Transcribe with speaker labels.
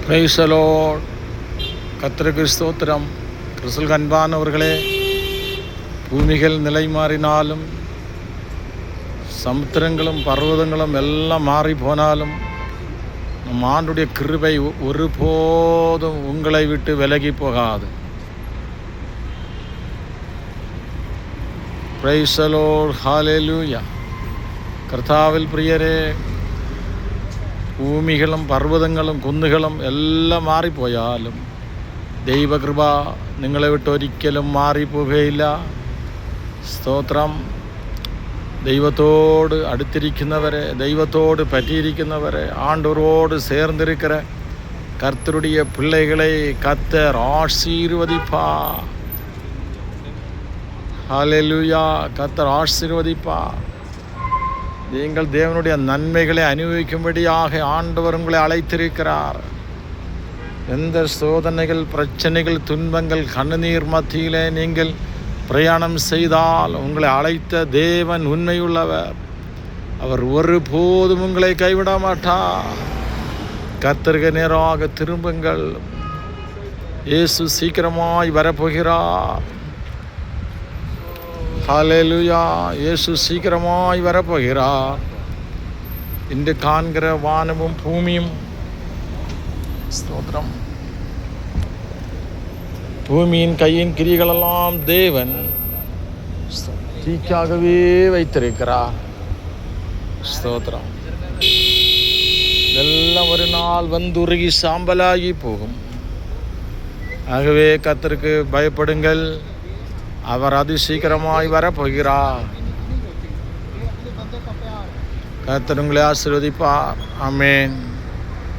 Speaker 1: Praise the Lord. கர்த்தருக்கு ஸ்தோத்திரம். கிறிஸ்துவுக்கு அன்பானவர்களே, பூமிகள் நிலை மாறினாலும் சமுத்திரங்களும் பர்வதங்களும் எல்லாம் மாறி போனாலும் நம் ஆண்டுடைய கிருபை ஒருபோதும் உங்களை விட்டு விலகி போகாது. Praise the Lord. ஹல்லேலூயா. கர்த்தாவில் பிரியரே, ഭൂമികളും പർവ്വതങ്ങളും കുന്നുകളും എല്ലാം മാറിപ്പോയാലും ദൈവകൃപ നിങ്ങളെ വിട്ടൊരിക്കലും മാറിപ്പോകുകയില്ല. സ്തോത്രം. ദൈവത്തോട് അടുത്തിരിക്കുന്നവരെ, ദൈവത്തോട് പറ്റിയിരിക്കുന്നവരെ, ஆண்டவரோடு சேர்ந்திருக்கிற கர்த்தருடைய பிள்ளைகளை கர்த்தர் ஆசீர்வதிப்பா. ஹல்லேலூயா. கர்த்தர் ஆசீர்வதிப்பா. நீங்கள் தேவனுடைய நன்மைகளை அனுபவிக்கும்படியாக ஆண்டவர் உங்களை அழைத்திருக்கிறார். எந்த சோதனைகள், பிரச்சனைகள், துன்பங்கள், கண்ணீர் மத்தியிலே நீங்கள் பிரயாணம் செய்தால் உங்களை அழைத்த தேவன் உண்மையுள்ளவர். அவர் ஒருபோதும் உங்களை கைவிட மாட்டார். கர்த்தருக்கு நேராக திரும்புங்கள். இயேசு சீக்கிரமாய் வரப்போகிறார். ஹல்லேலூயா. இயேசு சீக்கிரமாய் வரப்போகிறார். இன்று காண்கிற வானமும் பூமியும், ஸ்தோத்திரம், பூமியின் கையின் கிரிகளெல்லாம் தேவன் தீக்காகவே வைத்திருக்கிறார். ஸ்தோத்திரம். இதெல்லாம் ஒரு நாள் வந்துருகி சாம்பலாகி போகும். ஆகவே கர்த்தருக்கு பயப்படுங்கள். அவர் அதிசீக்கிரமாய் வரப்போகிறார். கர்த்தர் உங்களை ஆசீர்வதிப்பார். ஆமென்.